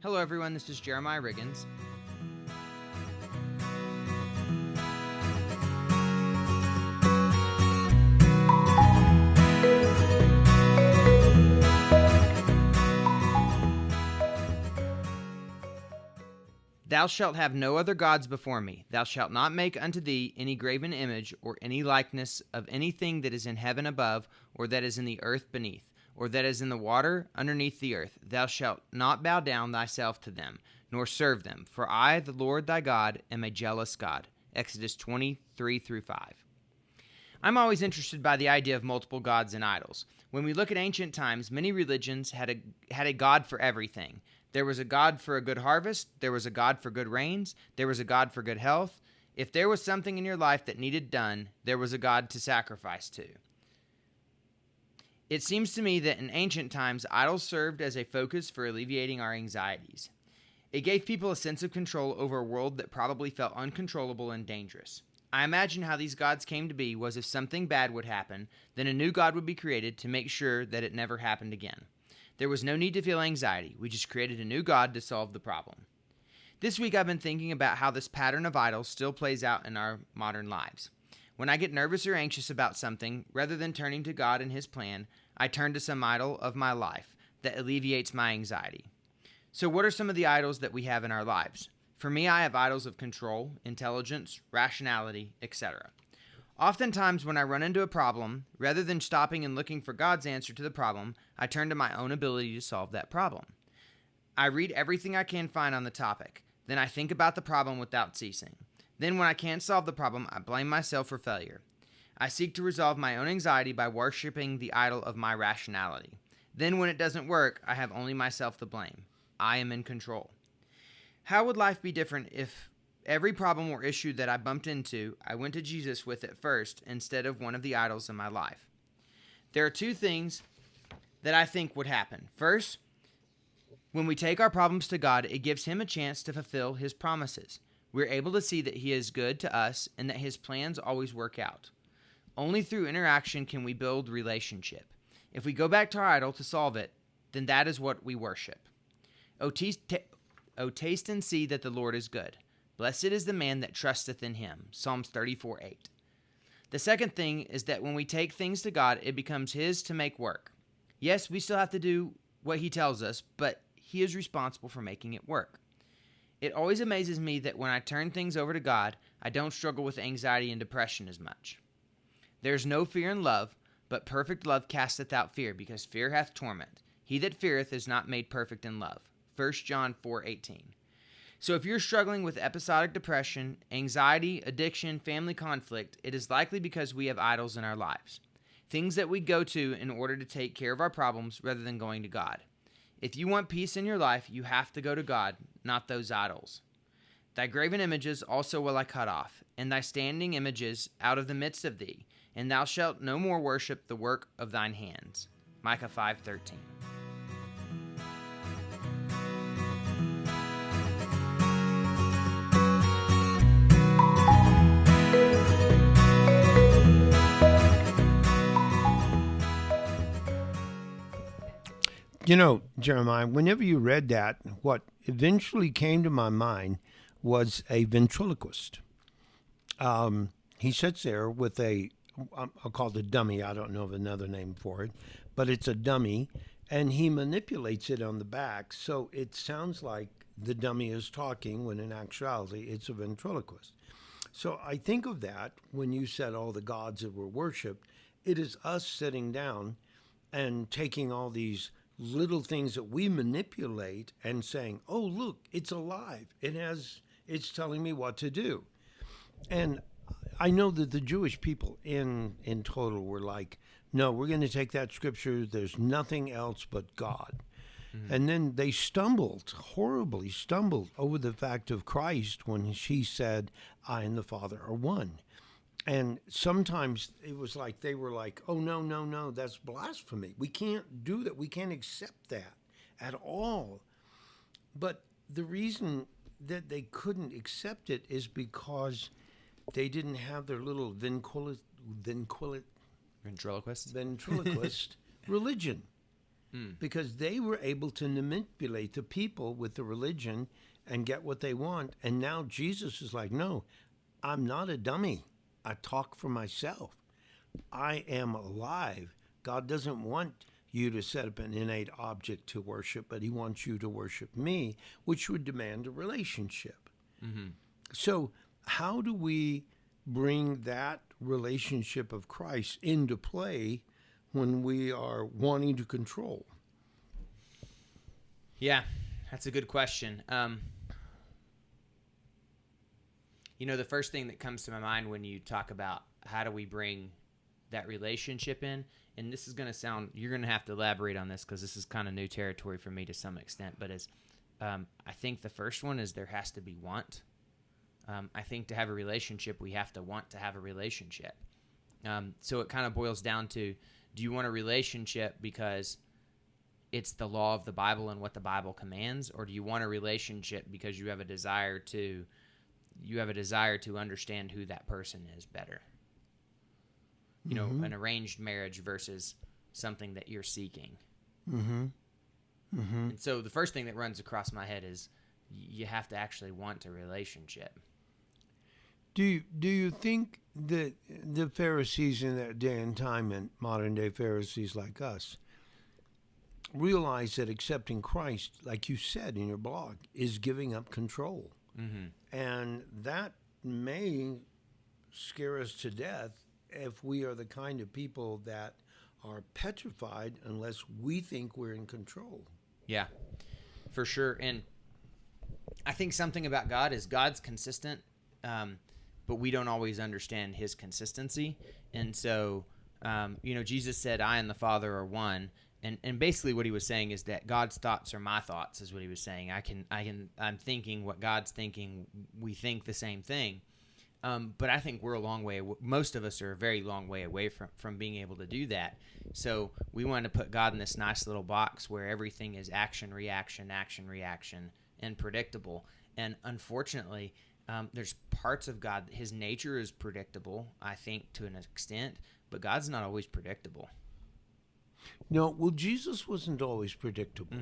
Hello everyone, this is Jeremiah Riggins. Thou shalt have no other gods before me. Thou shalt not make unto thee any graven image, or any likeness of anything that is in heaven above, or that is in the earth beneath, or that is in the water underneath the earth. Thou shalt not bow down thyself to them, nor serve them. For I, the Lord thy God, am a jealous God. Exodus 23-5. I'm always interested by the idea of multiple gods and idols. When we look at ancient times, many religions had a god for everything. There was a god for a good harvest. There was a god for good rains. There was a god for good health. If there was something in your life that needed done, there was a god to sacrifice to. It seems to me that in ancient times, idols served as a focus for alleviating our anxieties. It gave people a sense of control over a world that probably felt uncontrollable and dangerous. I imagine how these gods came to be was if something bad would happen, then a new god would be created to make sure that it never happened again. There was no need to feel anxiety. We just created a new god to solve the problem. This week I've been thinking about how this pattern of idols still plays out in our modern lives. When I get nervous or anxious about something, rather than turning to God and His plan, I turn to some idol of my life that alleviates my anxiety. So what are some of the idols that we have in our lives? For me, I have idols of control, intelligence, rationality, etc. Oftentimes when I run into a problem, rather than stopping and looking for God's answer to the problem, I turn to my own ability to solve that problem. I read everything I can find on the topic. Then I think about the problem without ceasing. Then when I can't solve the problem, I blame myself for failure. I seek to resolve my own anxiety by worshiping the idol of my rationality. Then when it doesn't work, I have only myself to blame. I am in control. How would life be different if every problem or issue that I bumped into, I went to Jesus with it first instead of one of the idols in my life? There are two things that I think would happen. First, when we take our problems to God, it gives Him a chance to fulfill His promises. We're able to see that He is good to us and that His plans always work out. Only through interaction can we build relationship. If we go back to our idol to solve it, then that is what we worship. O taste and see that the Lord is good. Blessed is the man that trusteth in Him. Psalms 34:8. The second thing is that when we take things to God, it becomes His to make work. Yes, we still have to do what He tells us, but He is responsible for making it work. It always amazes me that when I turn things over to God, I don't struggle with anxiety and depression as much. There is no fear in love, but perfect love casteth out fear, because fear hath torment. He that feareth is not made perfect in love. 1 John 4:18. So if you're struggling with episodic depression, anxiety, addiction, family conflict, it is likely because we have idols in our lives. Things that we go to in order to take care of our problems rather than going to God. If you want peace in your life, you have to go to God, not those idols. Thy graven images also will I cut off, and thy standing images out of the midst of thee, and thou shalt no more worship the work of thine hands. Micah 5:13. You know, Jeremiah, whenever you read that, what eventually came to my mind was a ventriloquist. He sits there with I'll call it a dummy. I don't know of another name for it, but it's a dummy, and he manipulates it on the back, so it sounds like the dummy is talking when in actuality it's a ventriloquist. So I think of that when you said all the gods that were worshipped. It is us sitting down and taking all these little things that we manipulate and saying, oh, look, it's alive. It's telling me what to do. And I know that the Jewish people in total were like, no, we're going to take that scripture. There's nothing else but God. Mm-hmm. And then they horribly stumbled over the fact of Christ when she said, I and the Father are one. And sometimes it was like they were like, oh, no, that's blasphemy. We can't do that. We can't accept that at all. But the reason that they couldn't accept it is because they didn't have their little ventriloquist religion. because they were able to manipulate the people with the religion and get what they want. And now Jesus is like, no, I'm not a dummy. I talk for myself. I am alive. God doesn't want you to set up an innate object to worship, but he wants you to worship me, which would demand a relationship. So how do we bring that relationship of Christ into play when we are wanting to control? Yeah, that's a good question. The first thing that comes to my mind when you talk about how do we bring that relationship in, and this is going to sound, you're going to have to elaborate on this because this is kind of new territory for me to some extent, but I think the first one is there has to be want. I think to have a relationship, we have to want to have a relationship. So it kind of boils down to, do you want a relationship because it's the law of the Bible and what the Bible commands, or do you want a relationship because you have a desire to understand who that person is better? An arranged marriage versus something that you're seeking. And so the first thing that runs across my head is you have to actually want a relationship. Do you think that the Pharisees in that day and time, and modern day Pharisees like us, realize that accepting Christ, like you said in your blog, is giving up control? And that may scare us to death if we are the kind of people that are petrified unless we think we're in control. Yeah, for sure. And I think something about God is God's consistent, but we don't always understand his consistency. And so, Jesus said, I and the Father are one. And basically what he was saying is that God's thoughts are my thoughts, is what he was saying. I'm thinking what God's thinking. We think the same thing. But I think we're a long way. Most of us are a very long way away from being able to do that. So we want to put God in this nice little box where everything is action, reaction, and predictable. And unfortunately, there's parts of God, his nature is predictable, I think, to an extent, but God's not always predictable. No, well, Jesus wasn't always predictable.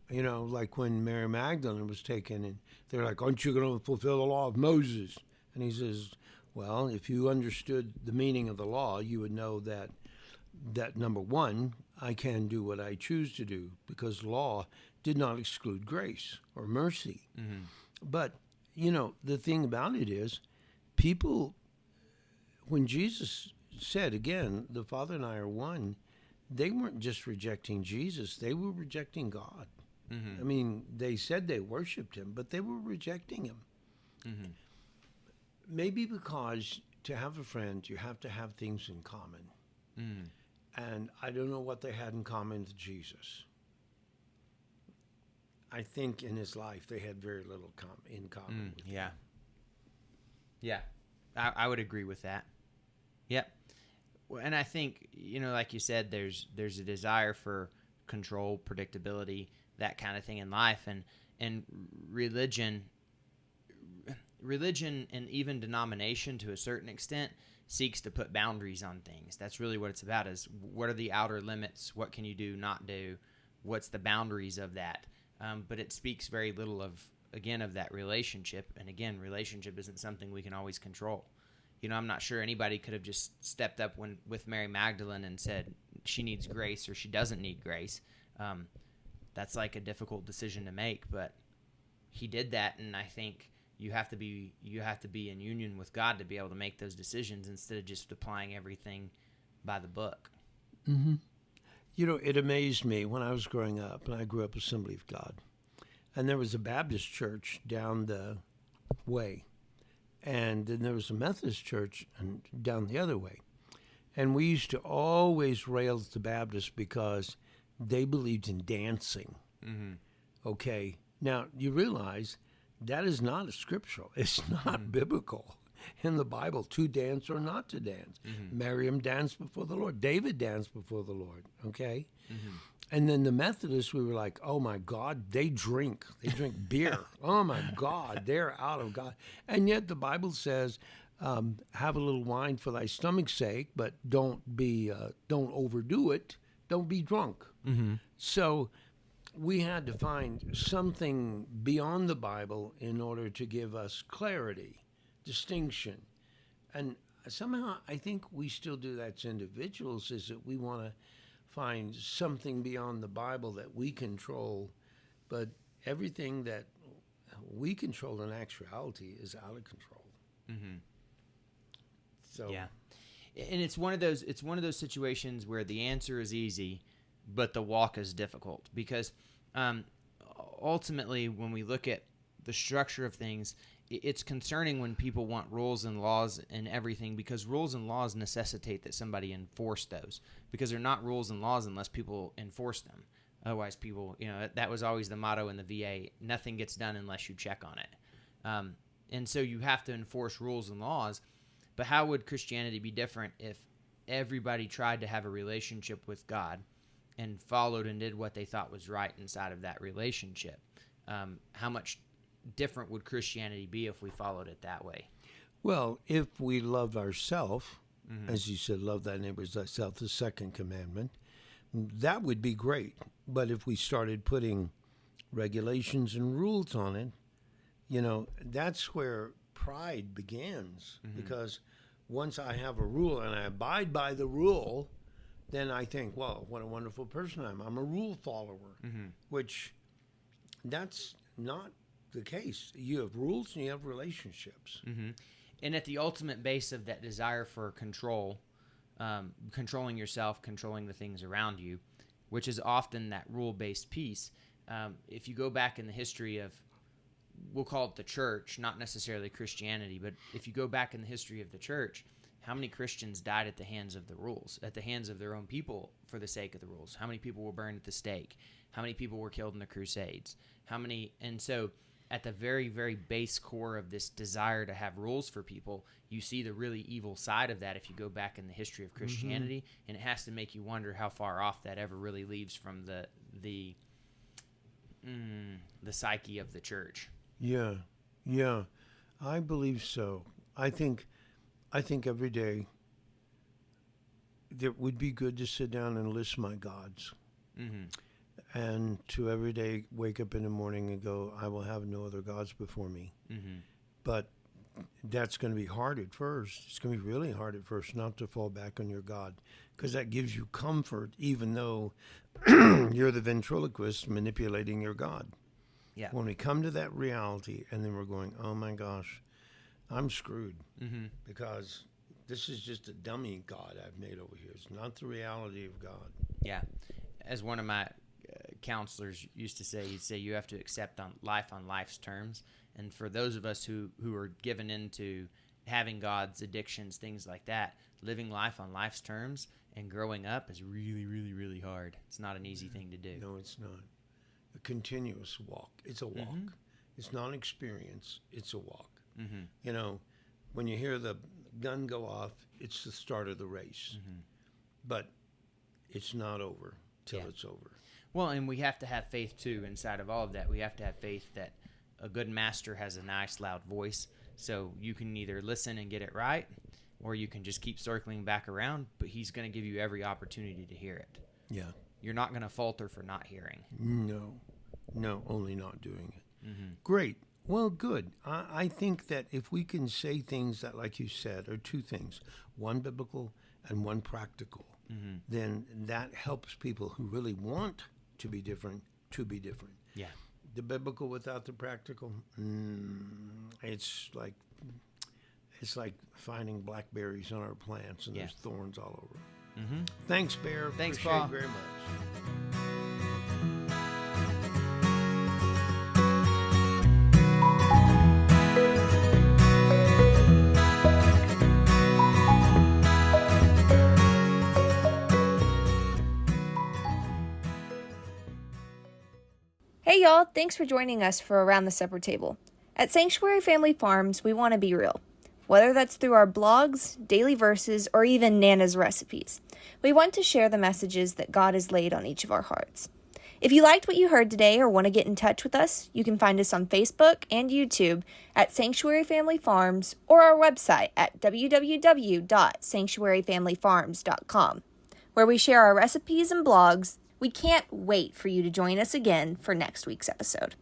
Like when Mary Magdalene was taken, and they're like, aren't you going to fulfill the law of Moses? And he says, well, if you understood the meaning of the law, you would know that number one, I can do what I choose to do, because law did not exclude grace or mercy. But, the thing about it is, people, when Jesus said, again, the Father and I are one, they weren't just rejecting Jesus, they were rejecting God. I mean, they said they worshiped him, but they were rejecting him. Maybe because to have a friend, you have to have things in common. And I don't know what they had in common with Jesus. I think in his life they had very little in common with him. Yeah. I would agree with that. Yep. Well, and I think, like you said, there's a desire for control, predictability, that kind of thing in life, and religion and even denomination to a certain extent seeks to put boundaries on things. That's really what it's about, is what are the outer limits? What can you do, not do? What's the boundaries of that? But it speaks very little of that relationship. And again, relationship isn't something we can always control. I'm not sure anybody could have just stepped up with Mary Magdalene and said she needs grace or she doesn't need grace. That's like a difficult decision to make, but he did that, and I think you have to be in union with God to be able to make those decisions instead of just applying everything by the book. It amazed me when I was growing up, and I grew up Assembly of God, and there was a Baptist church down the way. And then there was a Methodist church down the other way. And we used to always rail at the Baptists because they believed in dancing. Okay. Now, you realize that is not scriptural. It's not biblical in the Bible to dance or not to dance. Miriam danced before the Lord. David danced before the Lord. Okay. And then the Methodists, we were like, oh my God, they drink beer. Oh my God, they're out of God. And yet the Bible says, have a little wine for thy stomach's sake, but don't overdo it. Don't be drunk. Mm-hmm. So we had to find something beyond the Bible in order to give us clarity, distinction. And somehow I think we still do that as individuals, is that we want to find something beyond the Bible that we control, but everything that we control in actuality is out of control. Mm-hmm. So yeah, and it's one of those situations where the answer is easy, but the walk is difficult, because ultimately, when we look at the structure of things, it's concerning when people want rules and laws and everything, because rules and laws necessitate that somebody enforce those, because they're not rules and laws unless people enforce them. Otherwise, people, that was always the motto in the VA: nothing gets done unless you check on it. And so you have to enforce rules and laws. But how would Christianity be different if everybody tried to have a relationship with God and followed and did what they thought was right inside of that relationship? How much different would Christianity be if we followed it that way? Well, if we love ourselves, as you said, love thy neighbor as thyself, the second commandment, that would be great. But if we started putting regulations and rules on it, that's where pride begins. Because once I have a rule and I abide by the rule, then I think, well, what a wonderful person I am. I'm a rule follower, which that's not the case. You have rules and you have relationships. And at the ultimate base of that desire for control, controlling yourself, controlling the things around you, which is often that rule-based piece. If you go back in the history of, we'll call it the church, not necessarily Christianity, but if you go back in the history of the church, how many Christians died at the hands of the rules, at the hands of their own people for the sake of the rules? How many people were burned at the stake? How many people were killed in the Crusades? And so at the very, very base core of this desire to have rules for people, you see the really evil side of that if you go back in the history of Christianity, and it has to make you wonder how far off that ever really leaves from the psyche of the church. Yeah, I believe so. I think every day it would be good to sit down and list my gods. And to every day wake up in the morning and go, I will have no other gods before me. But that's going to be hard at first. It's going to be really hard at first not to fall back on your God, because that gives you comfort, even though you're the ventriloquist manipulating your God. Yeah. When we come to that reality and then we're going, oh my gosh, I'm screwed, because this is just a dummy God I've made over here. It's not the reality of God. Yeah. As one of my counselors used to say, he'd say you have to accept on life's terms. And for those of us who are given into having gods, addictions, things like that, living life on life's terms and growing up is really, really, really hard. It's not an easy thing to do. No, it's not. A continuous walk. It's a walk. It's not an experience. It's a walk. When you hear the gun go off, it's the start of the race. But it's not over till it's over. Well, and we have to have faith, too, inside of all of that. We have to have faith that a good master has a nice, loud voice. So you can either listen and get it right, or you can just keep circling back around, but he's going to give you every opportunity to hear it. Yeah. You're not going to falter for not hearing. No, only not doing it. Great. Well, good. I think that if we can say things that, like you said, are two things, one biblical and one practical, then that helps people who really want to be different to be different. Yeah. The biblical without the practical, it's like finding blackberries on our plants and there's thorns all over. Thanks, Bear. Thanks, Appreciate Paul. it very much. Hey y'all, thanks for joining us for Around the Supper Table. At Sanctuary Family Farms, we want to be real. Whether that's through our blogs, daily verses, or even Nana's recipes, we want to share the messages that God has laid on each of our hearts. If you liked what you heard today or want to get in touch with us, you can find us on Facebook and YouTube at Sanctuary Family Farms or our website at www.sanctuaryfamilyfarms.com. where we share our recipes and blogs. We can't wait for you to join us again for next week's episode.